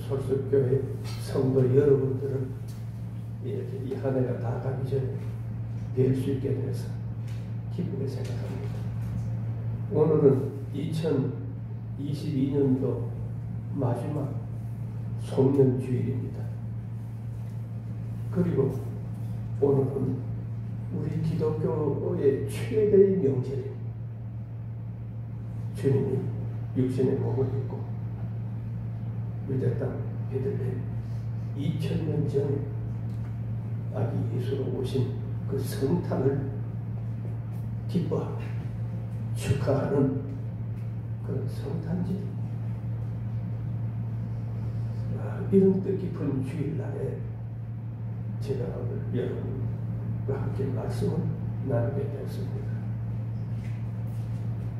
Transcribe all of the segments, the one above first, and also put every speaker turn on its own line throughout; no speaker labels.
솔솔교회 성도 여러분들을 이렇게 이 한 해가 다 가기 전에 뵐 수 있게 돼서 기쁘게 생각합니다. 오늘은 2022년도 마지막 송년주일입니다. 그리고 오늘은 우리 기독교의 최대의 명절입니다. 주님이 육신의 몸을 입고 유대 땅 베들레헴 2000년 전에 아기 예수로 오신 그 성탄을 기뻐하고 축하하는 그런 성탄절입니다. 이런 뜻깊은 주일날에 제가 오늘 여러분과 함께 말씀을 나누게 되었습니다.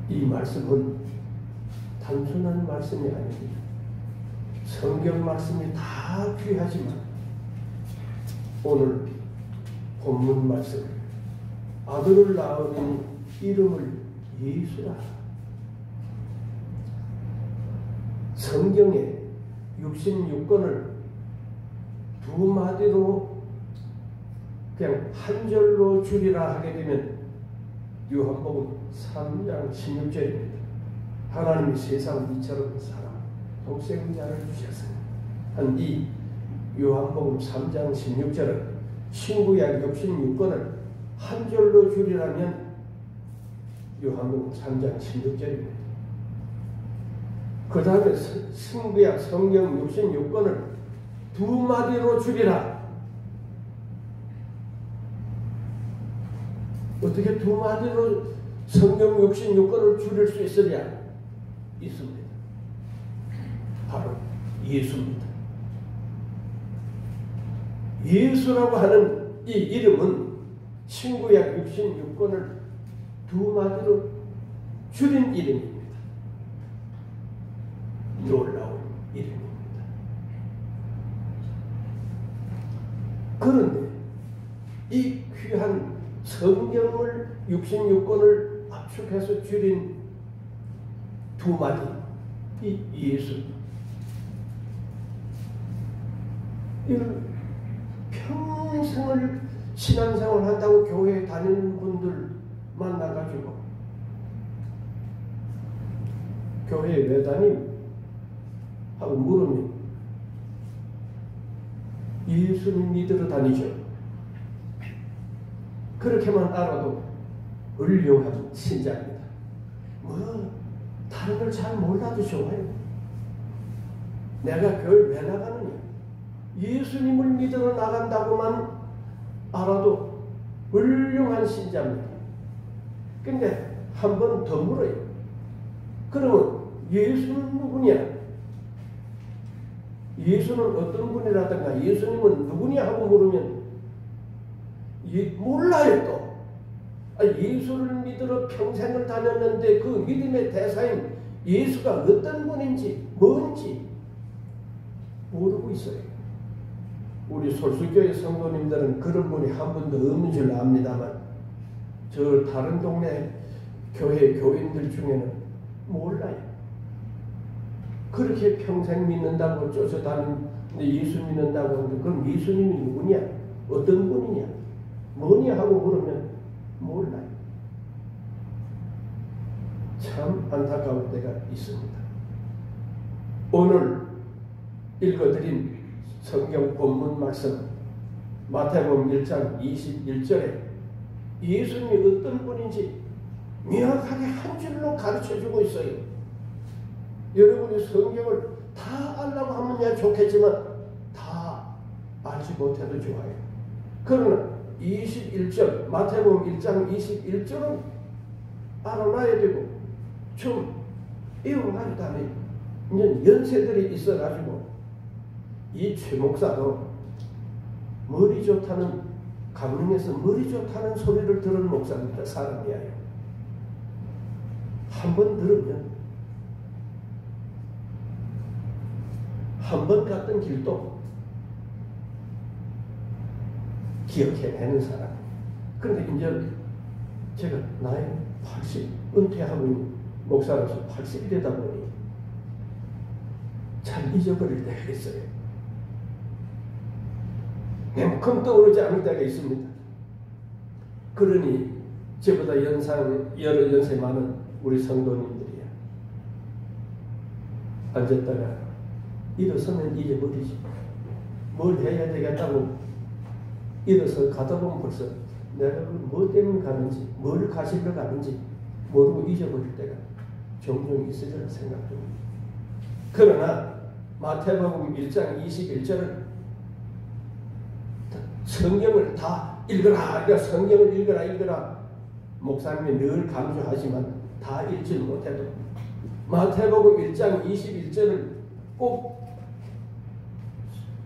이 말씀은 단순한 말씀이 아닙니다. 성경 말씀이 다 귀하지만 오늘 본문 말씀 아들을 낳으니 이름을 예수라. 성경에 66권을 두 마디로 그냥 한 절로 줄이라 하게 되면 요한복음 3장 16절입니다. 하나님이 세상을 이처럼 사랑 독생자를 주셨으니 한 이 요한복음 3장 16절은 신구약 66권을 한 절로 줄이라면 요한복음 3장 16절입니다. 그 다음에 신구약 성경 66권을 두 마디로 줄이라. 어떻게 두 마디로 성경 66권을 줄일 수 있으랴? 있습니다. 바로 예수입니다. 예수라고 하는 이 이름은 신구약 66권을 두 마디로 줄인 이름입니다. 놀라운 이름입니다. 그런데 이 귀한 성경을 66권을 압축해서 줄인 두 마디, 이 예수. 이걸 평생을 신앙생활 한다고 교회에 다니는 분들 만나가지고 교회에 왜 다니? 하고 물으면 예수님 믿으러 다니죠. 그렇게만 알아도 훌륭한 신자입니다. 뭐 다른 걸 잘 몰라도 좋아요. 내가 교회 왜 나가느냐? 예수님을 믿으러 나간다고만 알아도 훌륭한 신자입니다. 근데 한 번 더 물어요. 그러면 예수는 누구냐? 예수는 어떤 분이라든가 예수님은 누구냐 하고 물으면 몰라요 또. 예수를 믿으러 평생을 다녔는데 그 믿음의 대사인 예수가 어떤 분인지 뭔지 모르고 있어요. 우리 솔솔교회 성도님들은 그런 분이 한 분도 없는 줄 압니다만 저 다른 동네 교회 교인들 중에는 몰라요. 그렇게 평생 믿는다고 쫓아다니는데 예수 믿는다고 하는데 그럼 예수님이 누구냐? 어떤 분이냐? 뭐냐 하고 물으면 몰라요. 참 안타까울 때가 있습니다. 오늘 읽어드린 성경 본문 말씀 마태복음 1장 21절에 예수님이 어떤 분인지 명확하게 한 줄로 가르쳐주고 있어요. 여러분이 성경을 다 알라고 하면 좋겠지만 다 알지 못해도 좋아요. 그러나 21절 마태복음 1장 21절은 알아놔야 되고 좀 이용한 다음에 이제 연세들이 있어가지고 이 최 목사도 머리 좋다는 강릉에서 머리 좋다는 소리를 들은 목사입니다. 사람이에요. 한 번 들으면 한 번 갔던 길도 기억해내는 사람. 그런데 이제 제가 나이 80 은퇴하고 있는 목사로서 80이 되다 보니 잘 잊어버릴 때가 있어요. 맹큼 떠오르지 않을 때가 있습니다. 그러니 저보다 여러 연세 많은 우리 성도님들이야. 앉았다가 일어서면 잊어버리지. 뭘 해야 되겠다고 일어서 가다 보면 벌써 내가 뭐 때문에 가는지, 뭘 가시러 가는지 모르고 잊어버릴 때가 종종 있으리라 생각합니다. 그러나 마태복음 1장 21절은 성경을 다 읽어라, 성경을 읽어라 목사님이 늘 강조하지만 다 읽지 못해도 마태복음 1장 21절을 꼭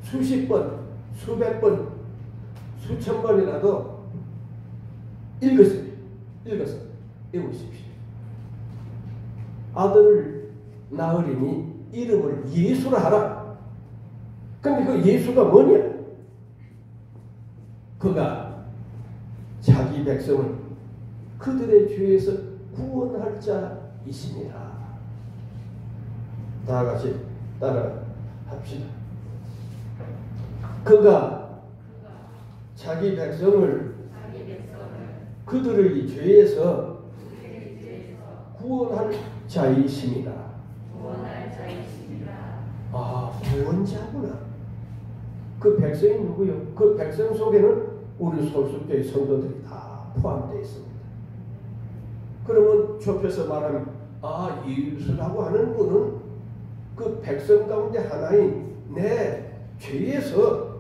수십 번, 수백 번, 수천 번이라도 읽어서 외우십시오. 아들을 낳으리니 이름을 예수라 하라. 근데 그 예수가 뭐냐? 그가 자기 백성을 그들의 죄에서 구원할 자이십니다. 다 같이 따라 합시다. 그가 자기 백성을 그들의 죄에서 구원할 자이십니다. 아, 구원자구나. 그 백성이 누구요? 그 백성 속에는 우리 솔수교의 성도들이 다 포함되어 있습니다. 그러면 좁혀서 말하면 예수라고 하는 분은 그 백성 가운데 하나인 내 죄에서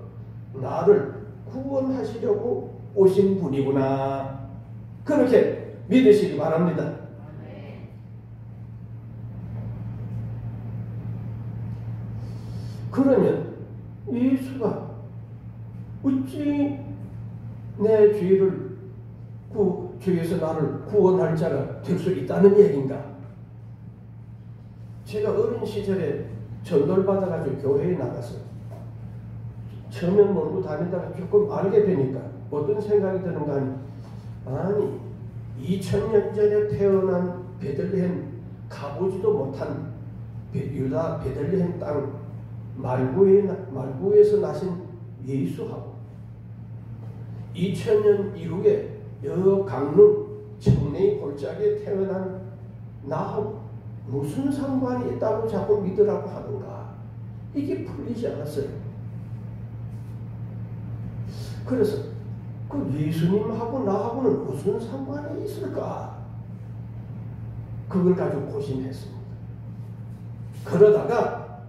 나를 구원하시려고 오신 분이구나. 그렇게 믿으시기 바랍니다. 그러면 예수가 어찌 내 죄에서 나를 구원할 자가 될 수 있다는 얘기인가? 제가 어린 시절에 전도를 받아가지고 교회에 나가서 처음엔 모르고 다니다가 조금 알게 되니까 어떤 생각이 드는가 하니, 아니 2000년 전에 태어난 베들레헴 가보지도 못한 유다 베들레헴 땅 말구에서 나신 예수하고 2000년 이후에 여 강릉 청래의 골짜기에 태어난 나하고 무슨 상관이 있다고 자꾸 믿으라고 하는가? 이게 풀리지 않았어요. 그래서 그 예수님하고 나하고는 무슨 상관이 있을까? 그걸 가지고 고심했습니다. 그러다가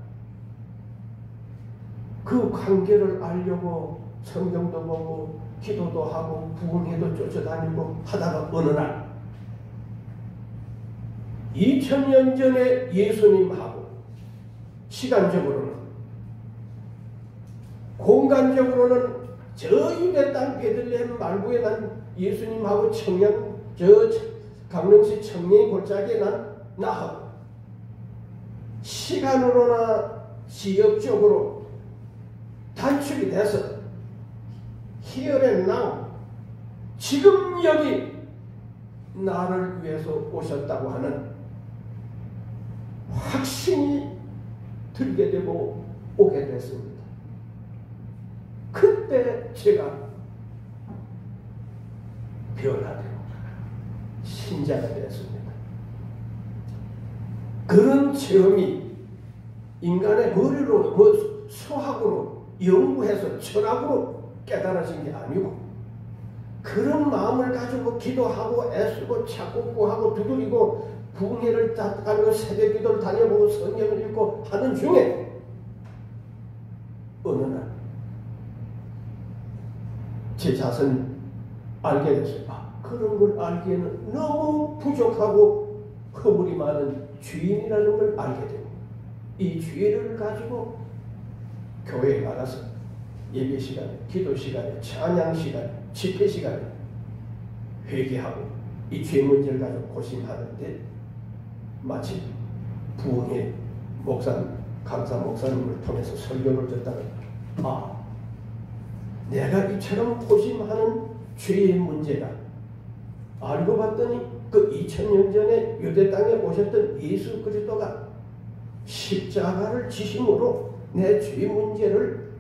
그 관계를 알려고 성경도 보고 기도도 하고 부흥회도 쫓아다니고 하다가 어느 날 2000년 전에 예수님하고 시간적으로는 공간적으로는 저 유대 땅 베들레헴 말구에 난 예수님하고 강릉시 청래의 골짜기에 난 나하고 시간으로나 지역적으로 단축이 돼서 Here and now 지금 여기 나를 위해서 오셨다고 하는 확신이 들게 되고 오게 됐습니다. 그때 제가 변화되고 신자가 되었습니다. 그런 체험이 인간의 머리로 수학으로 연구해서 철학으로 깨달아진 게 아니고 그런 마음을 가지고 기도하고 애쓰고 찾고 구하고 두드리고 부흥회를 다니고 새벽기도를 다녀보고 성경을 읽고 하는 중에 어느 날 제 자신을 알게 됐어요. 그런 걸 알기에는 너무 부족하고 허물이 많은 죄인이라는 걸 알게 되고 이 죄를 가지고 교회에 나가서 예배 시간에, 기도 시간에, 찬양 시간에, 집회 시간에 회개하고 이 죄 문제를 가지고 고심하는데 마치 부흥회 강사 목사님을 통해서 설교를 듣다가 내가 이처럼 고심하는 죄의 문제가 알고 봤더니 그 2000년 전에 유대 땅에 오셨던 예수 그리스도가 십자가를 지심으로 내 죄 문제를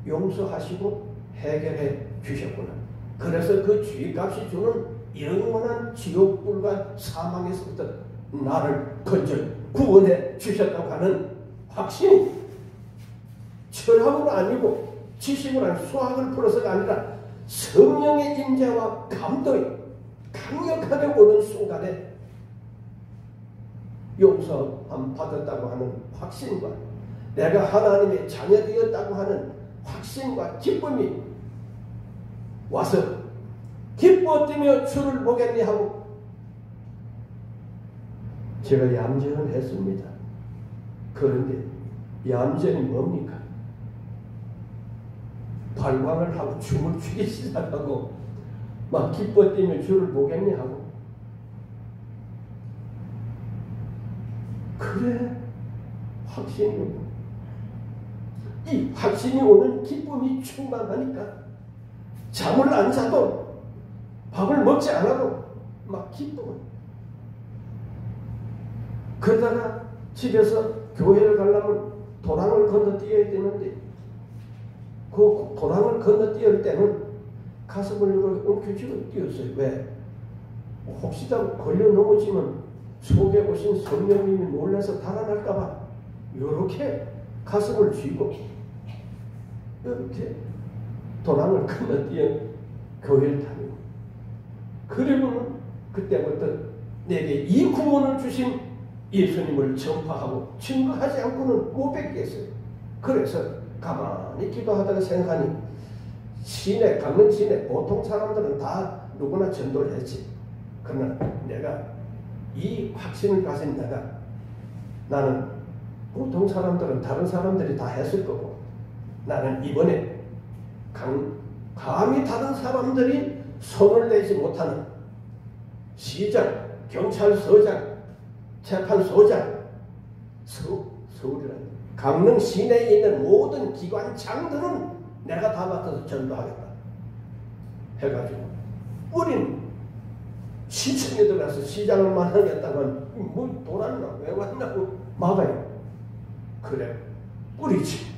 용서하시고 해결해 주셨구나. 그래서 그 죄값이 주는 영원한 지옥불과 사망에서부터 나를 건져 구원해 주셨다고 하는 확신이 철학으로 아니고 지식으로 아니고 수학을 풀어서가 아니라 성령의 임재와 감동이 강력하게 오는 순간에 용서함 받았다고 하는 확신과 내가 하나님의 자녀되었다고 하는 확신과 기쁨이 와서 기뻐 뛰며 주를 보겠니 하고 제가 얌전을 했습니다. 그런데 얌전이 뭡니까? 발광을 하고 춤을 추기 시작하고 막 기뻐 뛰며 주를 보겠니 하고 그래 확신이 오고 이 확신이 오는 기쁨이 충만하니까 잠을 안 자도 밥을 먹지 않아도 막 기쁨. 그러다가 집에서 교회를 가려면 도랑을 건너뛰어야 되는데 그 도랑을 건너뛰을 때는 가슴을 이렇게 움켜쥐고 뛰었어요. 왜? 혹시라도 걸려 넘어지면 속에 오신 성령님이 놀라서 달아날까봐 이렇게 가슴을 쥐고 이렇게 도랑을 건너뛰어 교회를 다니고 그리고는 그때부터 내게 이 구원을 주신 예수님을 전파하고 증거하지 않고는 못 뵙겠어요. 그래서 가만히 기도하다가 생각하니 시내, 강릉 시내 보통 사람들은 다 누구나 전도를 했지. 그러나 내가 이 확신을 가진 나는 보통 사람들은 다른 사람들이 다 했을 거고 나는 이번에 감히 다른 사람들이 손을 내지 못하는 시장, 경찰서장, 재판소장, 서울이라는 강릉 시내에 있는 모든 기관장들은 내가 다 맡아서 전도하겠다 해가지고 우린 시청에 들어가서 시장을 만나겠다면 뭐 돌았나 왜 왔나고 막아요. 그래 뿌리지.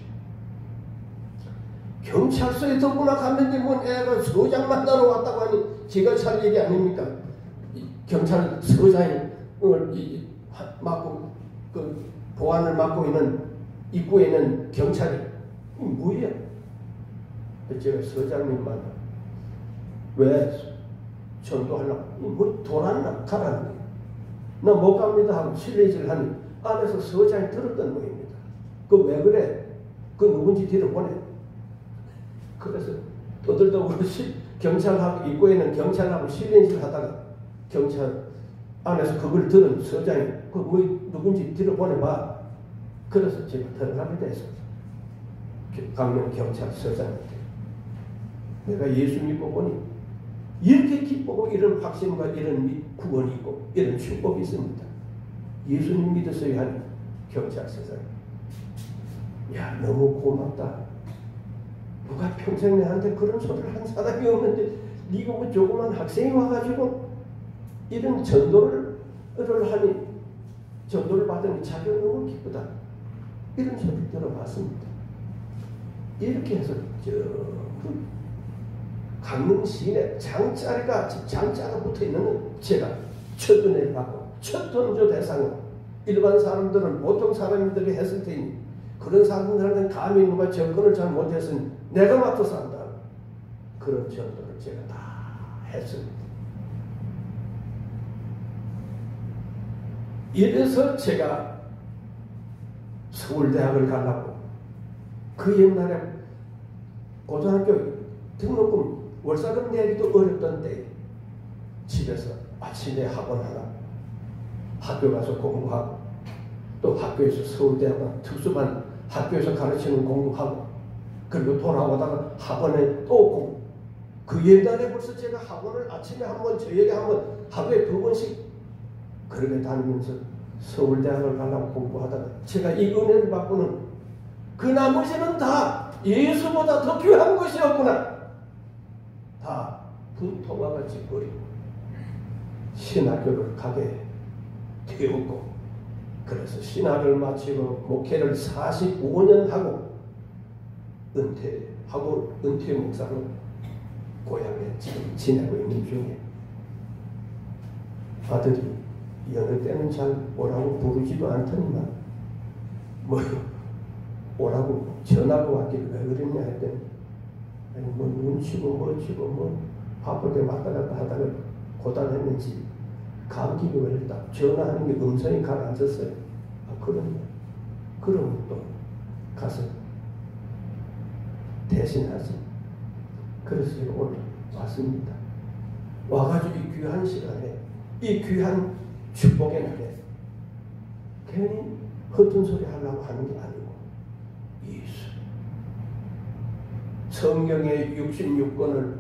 경찰서에 더구나 갔는데 뭐 애가 서장 만나러 왔다고 하니 제가 살 일이 아닙니까? 경찰서장을 맡고 그 보안을 맡고 있는 입구에 있는 경찰이 뭐야? 제가 서장님 만나 왜 전도하려고 뭐 돌았나 가라는 거야. 나 못 갑니다 하고 실례질 하니 안에서 서장이 들었던 모입니다. 그 왜 그래? 그 누군지 뒤로 보내. 그래서 떠들더구로 경찰하고 입구에는 경찰하고 실례질 하다가 경찰 안에서 그걸 들은 서장이 그 뭐 누군지 뒤로 보내봐. 그래서 제가 들어가게 됐어요. 강릉 경찰서장한테 내가 예수 믿고 보니 이렇게 기쁘고 이런 확신과 이런 구원이 있고 이런 축복이 있습니다. 예수님 믿었어야 하는 경찰서장. 야 너무 고맙다. 누가 평생 내한테 그런 소리를 한 사람이 없는데 네가 뭐 조그만 학생이 와가지고 이런 전도를 하니 전도를 받으니 자기가 너무 기쁘다. 이런 소리 들어봤습니다. 이렇게 해서 강릉 시내 장자가 붙어있는 제가 첫 은혜를 받고 첫 don조 대상으로 일반 사람들은 보통 사람들이 했을 테니 그런 사람들한테는 감히 누가 접근을 잘 못했으니 내가 맡아서 한다. 그런 전도를 제가 다 했습니다. 이래서 제가 서울대학을 가려고 그 옛날에 고등학교 등록금 월사금 내기도 어렵던 때 집에서 아침에 학원 하나 학교 가서 공부하고 또 학교에서 서울대학원 특수반 학교에서 가르치는 공부하고 그리고 돌아오다가 학원에 또 공부. 그 옛날에 벌써 제가 학원을 아침에 한 번 저녁에 한 번 하루에 2번씩 그렇게 다니면서 서울대학을 가려고 공부하다가 제가 이 은혜를 받고는 그 나머지는 다 예수보다 더 귀한 것이었구나. 다 분통과 같이 버리고 신학교를 가게 되었고 그래서 신학을 마치고 목회를 45년 하고 은퇴 목사로 고향에 지금 지내고 있는 중에 아들이 여느 때는 잘 오라고 부르지도 않더니만 뭐 오라고 전화가 왔길래 왜 그랬냐 했더니 아니 뭐 눈치고 뭐치고 뭐 바쁠 때 왔다 갔다 하다가 고단했는지 감기가 걸렸다. 전화하는 게 음성이 가라앉았어요. 아 그러냐. 그럼 또 가서 대신하지. 그래서 제가 오늘 왔습니다. 와가지고 이 귀한 시간에 이 귀한 축복의 날에 괜히 허튼 소리 하려고 하는 게 아니고 예수 성경의 66권을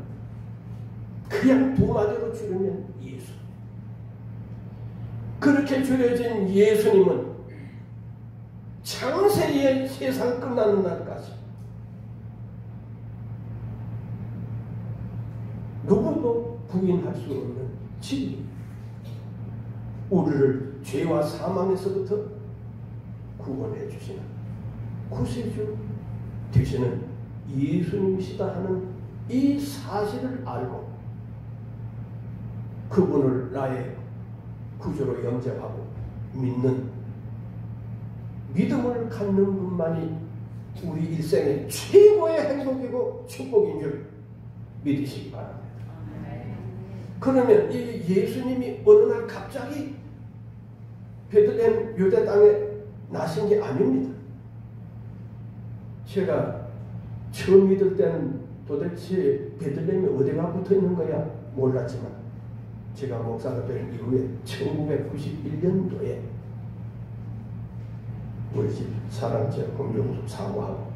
그냥 두 마디로 줄이면 예수. 그렇게 줄여진 예수님은 창세의 세상 끝나는 날까지 누구도 부인할 수 없는 진리, 우리를 죄와 사망에서부터 구원해 주시는 구세주 되시는 예수님이시다 하는 이 사실을 알고 그분을 나의 구주로 영접하고 믿는 믿음을 갖는 분만이 우리 일생의 최고의 행복이고 축복인 줄 믿으시기 바랍니다. 그러면 이 예수님이 어느 날 갑자기 베들레헴 유대 땅에 나신 게 아닙니다. 제가 처음 믿을 때는 도대체 베들레헴이 어디가 붙어 있는 거야 몰랐지만 제가 목사가 된 이후에 1991년도에 우리 집 사랑제 공동수 사고하고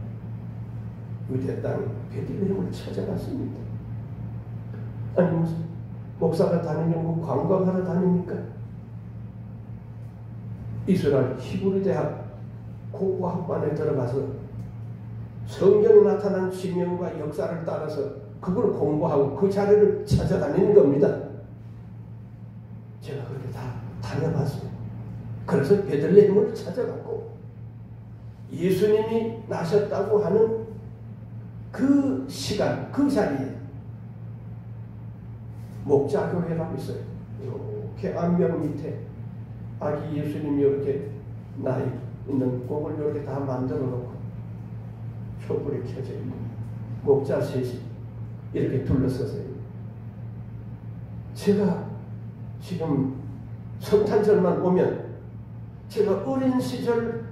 유대 땅 베들레헴을 찾아갔습니다. 아니 무슨 목사가 다니는 거 관광하러 다닙니까? 이스라엘 히브리 대학 고고학반에 들어가서 성경에 나타난 지명과 역사를 따라서 그걸 공부하고 그 자료를 찾아다니는 겁니다. 제가 그렇게 다 다녀봤어요. 그래서 베들레헴을 찾아갔고 예수님이 나셨다고 하는 그 시간, 그 자리에 목자교회라고 있어요. 이렇게 안경 밑에 아기 예수님이 이렇게 나 있는 곡을 이렇게 다 만들어 놓고 촛불이 켜져 있고 목자 셋이 이렇게 둘러서서요. 제가 지금 성탄절만 오면 제가 어린 시절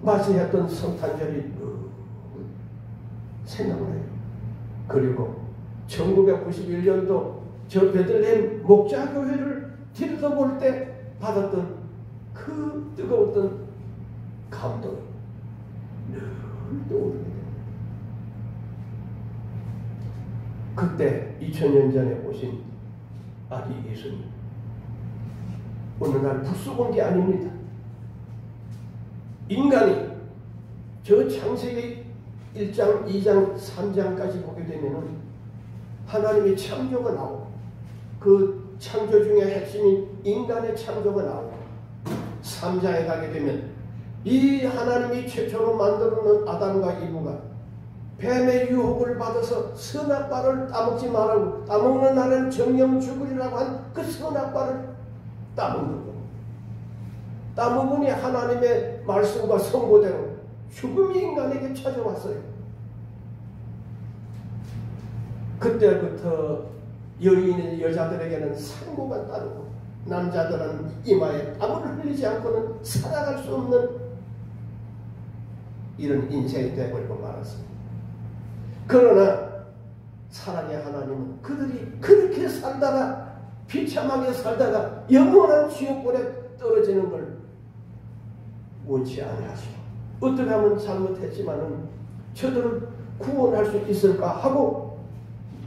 맞이했던 성탄절이 생각나요. 그리고 1991년도 저 베들레헴 목자교회를 들여다볼 때 받았던 그 뜨거웠던 감동이 늘 떠오르게 됩니다. 그때 2000년 전에 오신 아기 예수님 어느 날 불쑥 온 게 아닙니다. 인간이 저 창세기 1장, 2장, 3장까지 보게 되면은 하나님의 창조가 나오고 그 창조 중에 핵심인 인간의 창조가 나오고 3장에 가게 되면 이 하나님이 최초로 만들어 놓은 아담과 이브가 뱀의 유혹을 받아서 선악과를 따먹지 말라고 따먹는 날은 정령 죽으리라고 한 그 선악과를 따먹는 겁니다. 따먹으니 하나님의 말씀과 선고대로 죽음이 인간에게 찾아왔어요. 그때부터 여인의 여자들에게는 상고가 따르고 남자들은 이마에 땀을 흘리지 않고는 살아갈 수 없는 이런 인생이 되어버리고 말았습니다. 그러나 사랑의 하나님은 그들이 그렇게 살다가 비참하게 살다가 영원한 지옥불에 떨어지는 걸 원치 아니하시고 어떻게 하면 잘못했지만은 저들을 구원할 수 있을까 하고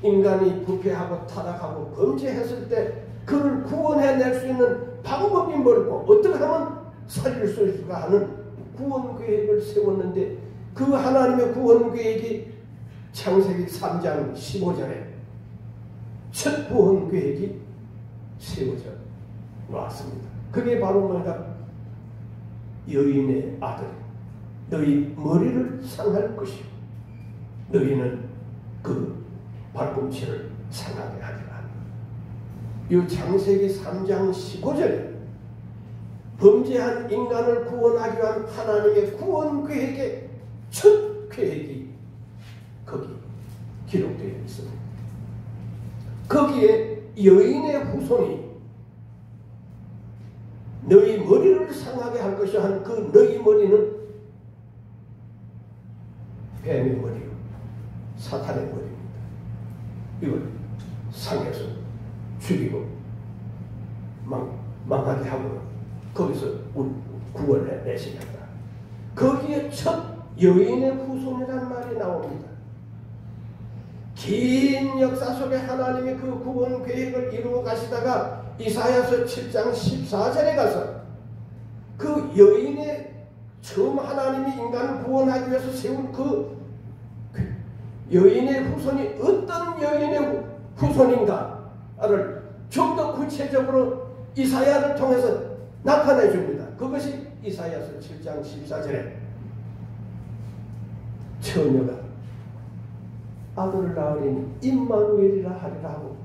인간이 부패하고 타락하고 범죄했을 때 그를 구원해낼 수 있는 방법이 뭘고 어떻게 하면 살릴 수 있을까 하는 구원 계획을 세웠는데 그 하나님의 구원 계획이 창세기 3장 15절에 첫 구원 계획이 세워져 나왔습니다. 그게 바로 뭔가 여인의 아들 너희 머리를 상할 것이요 너희는 그 발꿈치를 상하게 하리라. 이 창세기 3장 15절에 범죄한 인간을 구원하기 위한 하나님의 구원 계획의 첫 계획이 거기 기록되어 있습니다. 거기에 여인의 후손이 너희 머리를 상하게 할 것이 한 그 너희 머리는 뱀의 머리요 사탄의 머리입니다. 이걸 상해서 죽이고 망하게 하고 거기서 구원을 내시겠다. 거기에 첫 여인의 후손이란 말이 나옵니다. 긴 역사 속에 하나님이 그 구원 계획을 이루어 가시다가 이사야서 7장 14절에 가서 그 여인의 처음 하나님이 인간을 구원하기 위해서 세운 그 여인의 후손이 어떤 여인의 후손인가를 좀 더 구체적으로 이사야를 통해서 나타내 줍니다. 그것이 이사야서 7장 14절에 처녀가 아들을 낳으리니 임마누엘이라 하리라 하고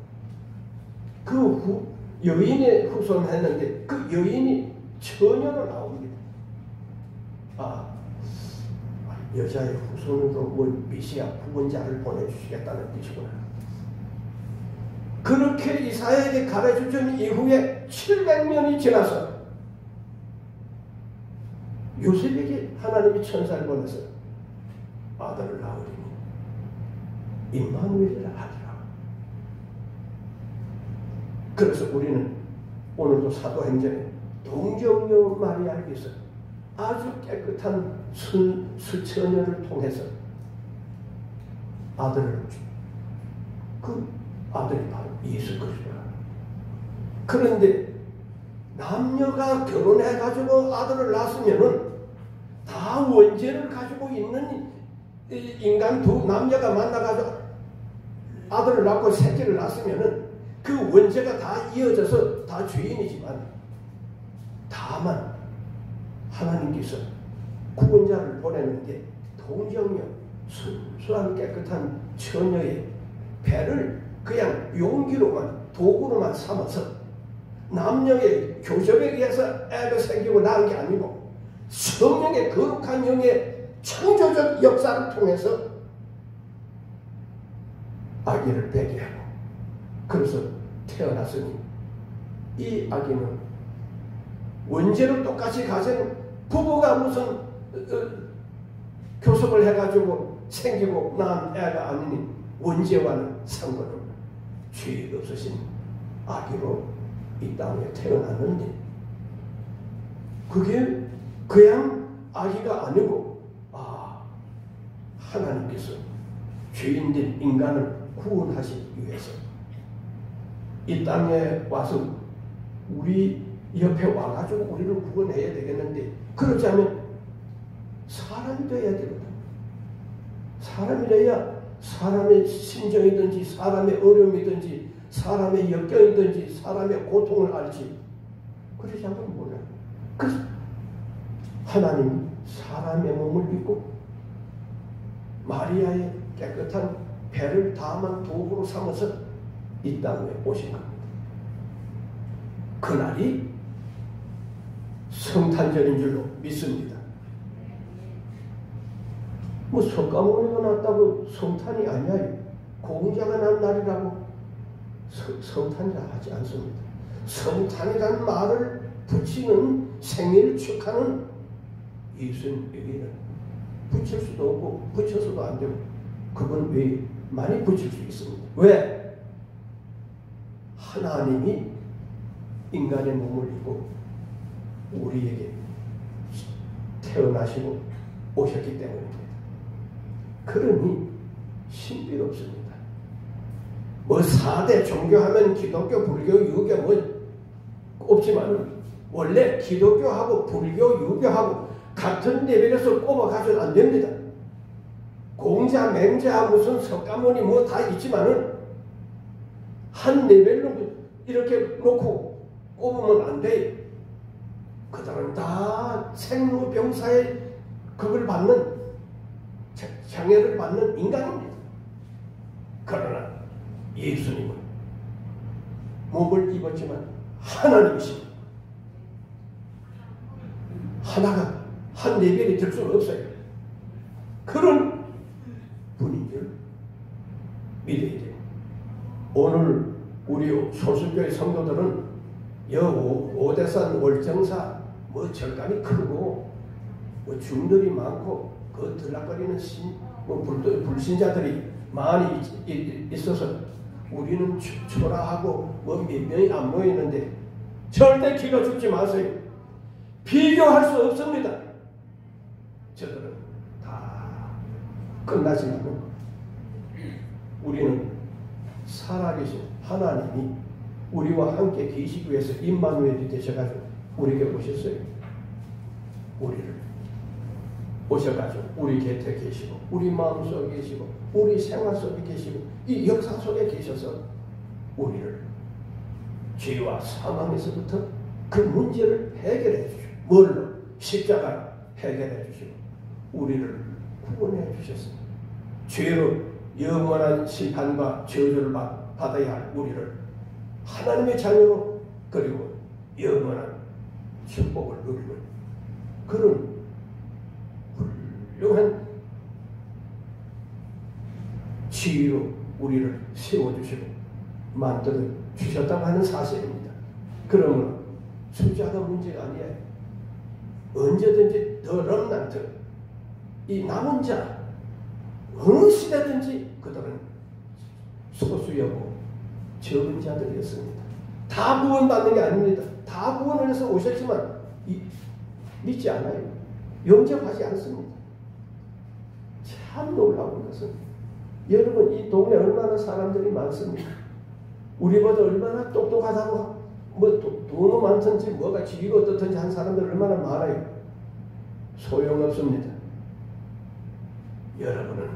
그 여인의 후손 했는데 그 여인이 처녀로 나옵니다. 여자의 후손으로 뭐 메시아 구원자를 보내주시겠다는 뜻이구나. 그렇게 이사야에게 가르쳐준 이후에 700년이 지나서 요셉에게 하나님이 천사를 보내서 아들을 낳으리니 임마누엘이라 하리라. 그래서 우리는 오늘도 사도행전에 동정녀 마리아에게서 아주 깨끗한 수처녀를 통해서 아들을 그 아들이 바로 예수 그리스도라. 그런데 남녀가 결혼해가지고 아들을 낳았으면은 다 원죄를 가지고 있는 인간 두 남녀가 만나가지고 아들을 낳고 새끼를 낳았으면은 그 원죄가 다 이어져서 다 죄인이지만 다만 하나님께서 구원자를 보내는데 동정녀 순수한 깨끗한 처녀의 배를 그냥 용기로만 도구로만 삼아서 남녀의 교접에 의해서 애가 생기고 낳은 게 아니고 성령의 거룩한 영의 창조적 역사를 통해서 아기를 배게 하고 그래서 태어났으니 이 아기는 원죄를 똑같이 가진 부부가 무슨 교섭을 해가지고 생기고 낳은 애가 아니니 원죄와는 상관없는 죄 없으신 아기로 이 땅에 태어났는데 그게 그냥 아기가 아니고 하나님께서 죄인된 인간을 구원하시기 위해서 이 땅에 와서 우리 옆에 와가지고 우리를 구원해야 되겠는데 그렇지 않으면 사람이 돼야 되거든. 사람이 돼야 사람의 심정이든지 사람의 어려움이든지 사람의 역경이든지 사람의 고통을 알지. 그러지 않으면 몰라. 그래서 하나님이 사람의 몸을 입고 마리아의 깨끗한 배를 다만 도구로 삼아서 이 땅에 오신 겁니다. 그날이 성탄절인 줄로 믿습니다. 뭐 성가모니가 났다고 성탄이 아니야. 공자가 난 날이라고 성탄이라 하지 않습니다. 성탄이라는 말을 붙이는 생일을 축하는 예수님에게는 붙일 수도 없고 붙여서도 안 되고 그건 왜 많이 붙일 수 있습니다. 왜? 하나님이 인간의 몸을 입고 우리에게 태어나시고 오셨기 때문입니다. 그러니 신비롭습니다. 뭐 4대 종교하면 기독교, 불교, 유교 뭐 없지만 원래 기독교하고 불교, 유교하고 같은 레벨에서 꼽아가서는 안 됩니다. 공자, 맹자, 무슨 석가모니 뭐 다 있지만은 한 레벨로 이렇게 놓고 꼽으면 안 돼요. 그들은 다 생로병사의 그걸 받는, 장애를 받는 인간입니다. 그러나 예수님은 몸을 입었지만 하나님이십니다. 하나가 한 레벨이 될 수는 없어요. 그런 분인 줄 믿어야 돼요. 오늘 우리 소수교회 성도들은 오대산 월정사 뭐 절간이 크고 뭐 중들이 많고 그 들락거리는 불신자들이 많이 있어서 우리는 초라하고 뭐 몇 명이 안 모이는데 절대 기가 죽지 마세요. 비교할 수 없습니다. 저들은 다 끝나지만 우리는 살아계신 하나님이 우리와 함께 계시기 위해서 임마누엘이 되셔가지고 우리에게 오셨어요. 우리를 오셔가지고 우리 곁에 계시고 우리 마음속에 계시고 우리 생활 속에 계시고 이 역사 속에 계셔서 우리를 죄와 사망에서부터 그 문제를 해결해 주시고 뭘로? 십자가로 해결해 주시고 우리를 구원해 주셨습니다. 죄로 영원한 심판과 저주를 받아야 할 우리를 하나님의 자녀로 그리고 영원한 축복을 누리는 그런 훌륭한 지위로 우리를 세워주시고 만들어 주셨다고 하는 사실입니다. 그러면 숫자가 문제가 아니에요. 언제든지 더 럼넌트 이 남은 자 어느 시대든지 그들은 소수였고 적은 자들이었습니다. 다 구원받는 게 아닙니다. 다 구원을 해서 오셨지만 믿지 않아요. 영접하지 않습니다. 참 놀라운 것은 여러분 이 동네 얼마나 사람들이 많습니까? 우리보다 얼마나 똑똑하다고 뭐 돈은 많든지 뭐가 지위가 어떻든지 한 사람들 얼마나 많아요. 소용없습니다. 여러분은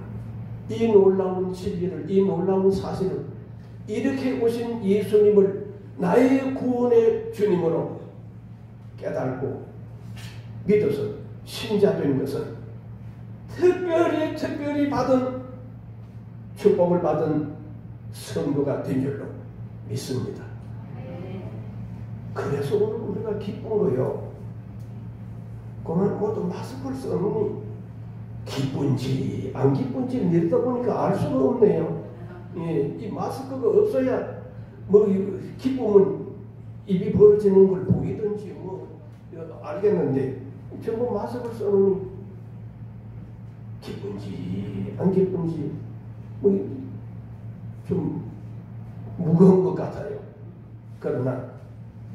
이 놀라운 진리를 이 놀라운 사실을 이렇게 오신 예수님을 나의 구원의 주님으로 깨달고 믿어서 신자된 것은 특별히 받은 축복을 받은 성도가 된 줄로 믿습니다. 그래서 오늘 우리가 기쁜 거요. 그러면 모두 마스크를 써놓으니 기쁜지 안 기쁜지 내리다 보니까 알 수가 없네요. 예, 이 마스크가 없어야 뭐 기쁨은 입이 벌어지는 걸 보이든지 뭐 알겠는데 전부 마스크를 써놓으니 기쁜지 안 기쁜지 뭐 좀 무거운 것 같아요. 그러나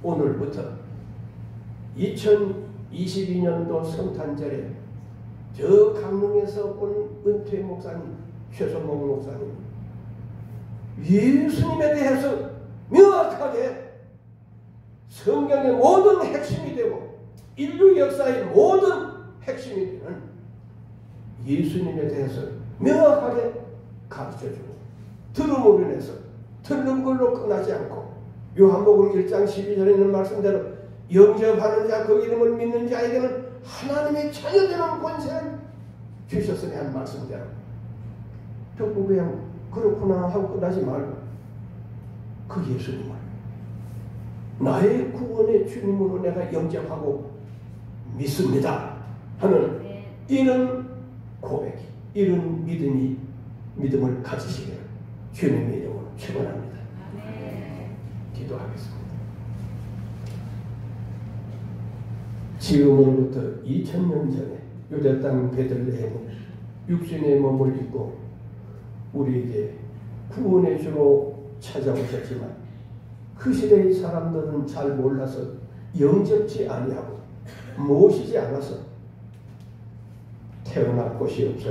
오늘부터 2022년도 성탄절에 저 강릉에서 온 은퇴 목사님 최선목 목사님 예수님에 대해서 명확하게 성경의 모든 핵심이 되고 인류 역사의 모든 핵심이 되는 예수님에 대해서 명확하게 가르쳐주고 들음으로 인해서 듣는 걸로 끝나지 않고 요한복음 1장 12절에 있는 말씀대로 영접하는 자 그 이름을 믿는 자에게는 하나님의 자녀되는 권세를 주셨으니 한 말씀대로 듣고 그냥 그렇구나 하고 끝나지 말고 그 예수님을 나의 구원의 주님으로 내가 영접하고 믿습니다 하는 이런 고백이 이런 믿음을 가지시기를 주님의 이름으로 축원합니다. 기도하겠습니다. 지금으로부터 2000년 전에 유대 땅 베들레헴은 육신의 몸을 입고 우리에게 구원의 주로 찾아오셨지만 그 시대의 사람들은 잘 몰라서 영접지 아니하고 모시지 않아서 태어날 곳이 없어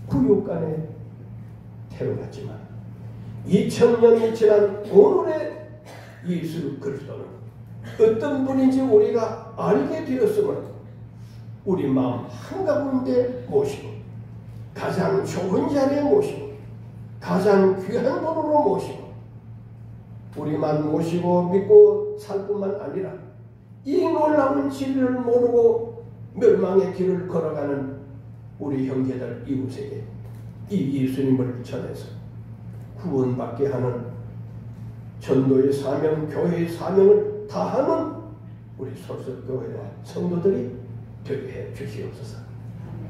구육간에 태어났지만 2000년이 지난 오늘의 예수 그리스도는 어떤 분인지 우리가 알게 되었음을 우리 마음 한가운데 모시고 가장 좋은 자리에 모시고 가장 귀한 분으로 모시고 우리만 모시고 믿고 살 뿐만 아니라 이 놀라운 진리를 모르고 멸망의 길을 걸어가는 우리 형제들 이웃에게 이 예수님을 전해서 구원받게 하는 전도의 사명, 교회의 사명을 다하는 우리 소속교회와 성도들이 되게 해 주시옵소서.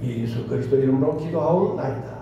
예수 그리스도 이름으로 기도하옵나이다.